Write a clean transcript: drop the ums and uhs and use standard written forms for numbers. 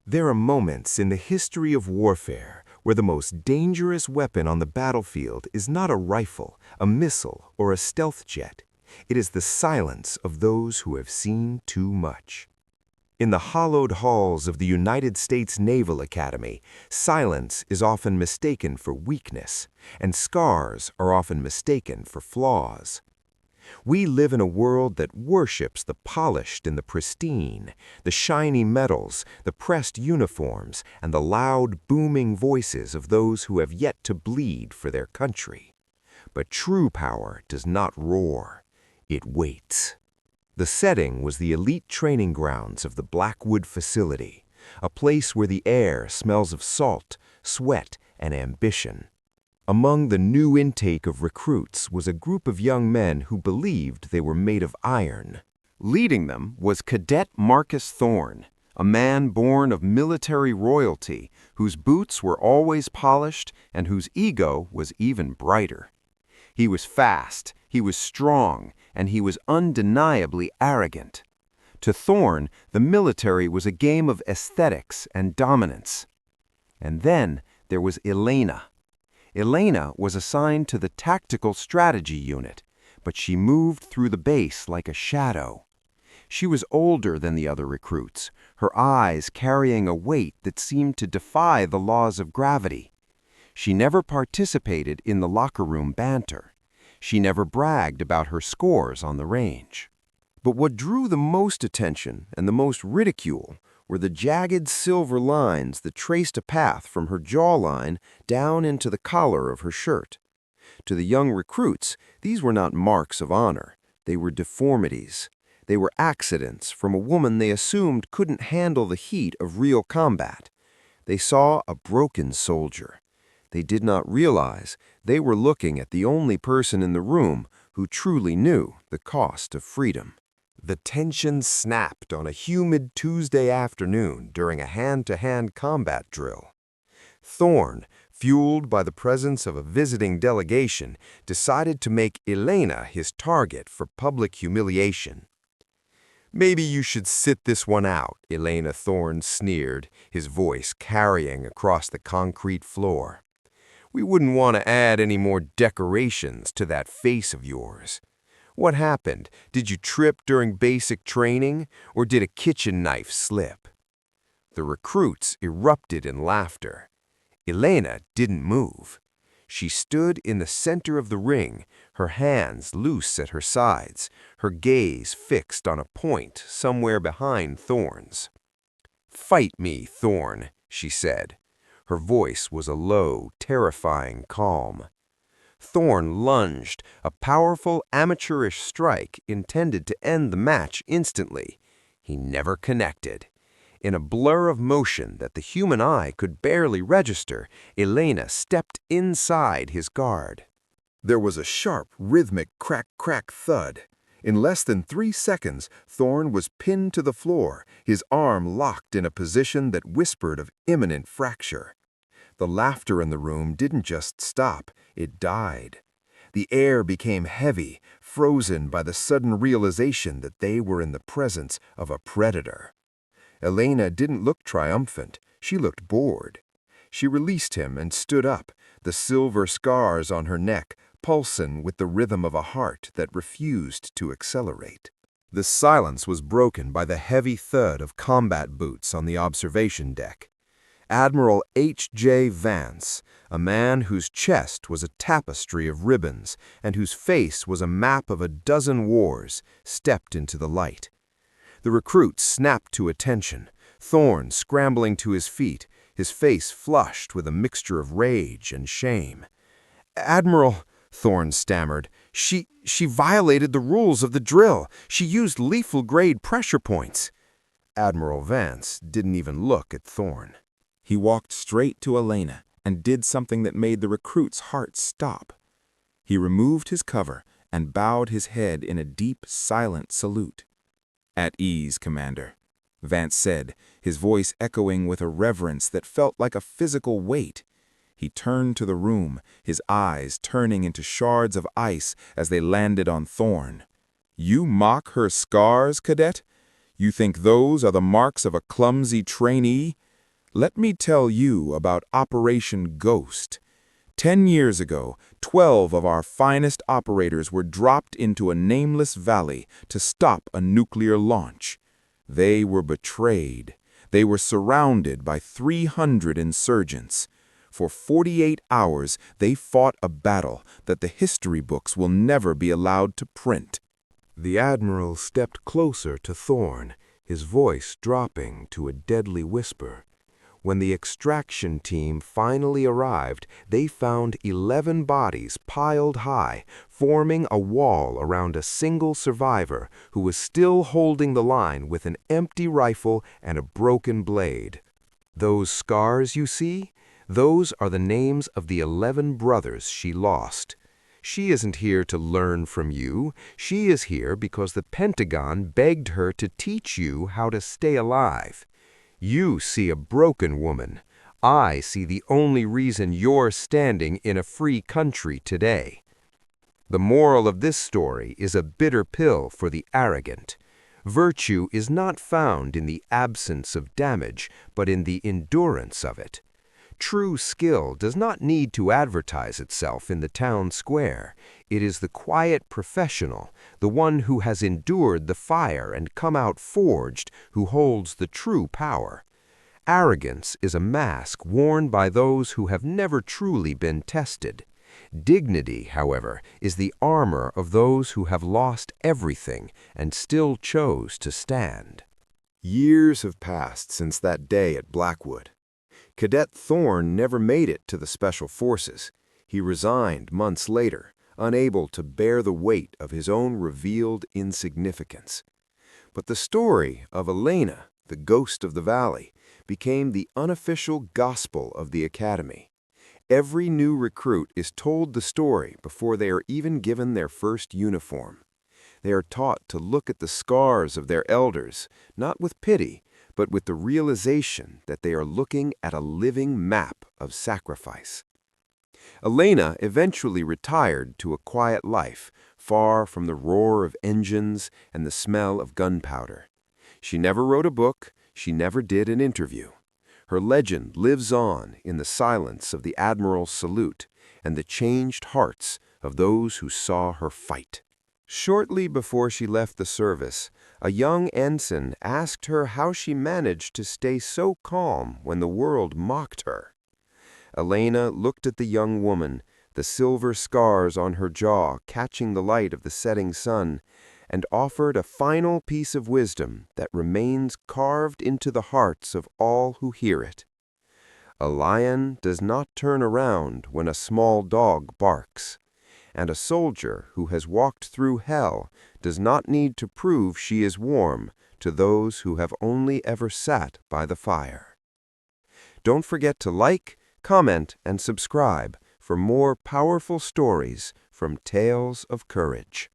There are moments in the history of warfare where the most dangerous weapon on the battlefield is not a rifle, a missile, or a stealth jet. It is the silence of those who have seen too much. In the hollowed halls of the United States Naval Academy, silence is often mistaken for weakness, and scars are often mistaken for flaws. We live in a world that worships the polished and the pristine, the shiny metals, the pressed uniforms, and the loud, booming voices of those who have yet to bleed for their country. But true power does not roar. It waits. The setting was the elite training grounds of the Blackwood facility, a place where the air smells of salt, sweat, and ambition. Among the new intake of recruits was a group of young men who believed they were made of iron. Leading them was Cadet Marcus Thorne, a man born of military royalty, whose boots were always polished and whose ego was even brighter. He was fast, he was strong, and he was undeniably arrogant. To Thorne, the military was a game of aesthetics and dominance. And then there was Elena. Elena was assigned to the Tactical Strategy Unit, but she moved through the base like a shadow. She was older than the other recruits, her eyes carrying a weight that seemed to defy the laws of gravity. She never participated in the locker room banter. She never bragged about her scores on the range. But what drew the most attention and the most ridicule were the jagged silver lines that traced a path from her jawline down into the collar of her shirt. To the young recruits, these were not marks of honor. They were deformities. They were accidents from a woman they assumed couldn't handle the heat of real combat. They saw a broken soldier. They did not realize they were looking at the only person in the room who truly knew the cost of freedom. The tension snapped on a humid Tuesday afternoon during a hand-to-hand combat drill. Thorne, fueled by the presence of a visiting delegation, decided to make Elena his target for public humiliation. "Maybe you should sit this one out," Elena Thorne sneered, his voice carrying across the concrete floor. "We wouldn't want to add any more decorations to that face of yours. What happened? Did you trip during basic training, or did a kitchen knife slip?" The recruits erupted in laughter. Elena didn't move. She stood in the center of the ring, her hands loose at her sides, her gaze fixed on a point somewhere behind Thorne's. "Fight me, Thorne," she said. Her voice was a low, terrifying calm. Thorne lunged, a powerful amateurish strike intended to end the match instantly. He never connected. In a blur of motion that the human eye could barely register, Elena stepped inside his guard. There was a sharp, rhythmic crack-crack thud. In less than 3 seconds, Thorne was pinned to the floor, his arm locked in a position that whispered of imminent fracture. The laughter in the room didn't just stop, it died. The air became heavy, frozen by the sudden realization that they were in the presence of a predator. Elena didn't look triumphant, she looked bored. She released him and stood up, the silver scars on her neck pulsing with the rhythm of a heart that refused to accelerate. The silence was broken by the heavy thud of combat boots on the observation deck. Admiral H.J. Vance, a man whose chest was a tapestry of ribbons and whose face was a map of a dozen wars, stepped into the light. The recruits snapped to attention, Thorne scrambling to his feet, his face flushed with a mixture of rage and shame. "Admiral," Thorne stammered, she violated the rules of the drill. She used lethal-grade pressure points." Admiral Vance didn't even look at Thorne. He walked straight to Elena and did something that made the recruit's heart stop. He removed his cover and bowed his head in a deep, silent salute. "At ease, Commander," Vance said, his voice echoing with a reverence that felt like a physical weight. He turned to the room, his eyes turning into shards of ice as they landed on Thorne. "You mock her scars, Cadet? You think those are the marks of a clumsy trainee? Let me tell you about Operation Ghost. 10 years ago, 12 of our finest operators were dropped into a nameless valley to stop a nuclear launch. They were betrayed. They were surrounded by 300 insurgents. For 48 hours, they fought a battle that the history books will never be allowed to print. The Admiral stepped closer to Thorn, his voice dropping to a deadly whisper. When the extraction team finally arrived, they found 11 bodies piled high, forming a wall around a single survivor who was still holding the line with an empty rifle and a broken blade. Those scars you see? Those are the names of the 11 brothers she lost. She isn't here to learn from you. She is here because the Pentagon begged her to teach you how to stay alive. You see a broken woman. I see the only reason you're standing in a free country today. The moral of this story is a bitter pill for the arrogant. Virtue is not found in the absence of damage, but in the endurance of it. True skill does not need to advertise itself in the town square. It is the quiet professional, the one who has endured the fire and come out forged, who holds the true power. Arrogance is a mask worn by those who have never truly been tested. Dignity, however, is the armor of those who have lost everything and still chose to stand. Years have passed since that day at Blackwood. Cadet Thorn never made it to the Special Forces. He resigned months later, unable to bear the weight of his own revealed insignificance. But the story of Elena, the ghost of the valley, became the unofficial gospel of the Academy. Every new recruit is told the story before they are even given their first uniform. They are taught to look at the scars of their elders, not with pity, but with the realization that they are looking at a living map of sacrifice. Elena eventually retired to a quiet life, far from the roar of engines and the smell of gunpowder. She never wrote a book, she never did an interview. Her legend lives on in the silence of the Admiral's salute and the changed hearts of those who saw her fight. Shortly before she left the service, a young ensign asked her how she managed to stay so calm when the world mocked her. Elena looked at the young woman, the silver scars on her jaw catching the light of the setting sun, and offered a final piece of wisdom that remains carved into the hearts of all who hear it. A lion does not turn around when a small dog barks, and a soldier who has walked through hell does not need to prove she is warm to those who have only ever sat by the fire. Don't forget to like, comment, and subscribe for more powerful stories from Tales of Courage.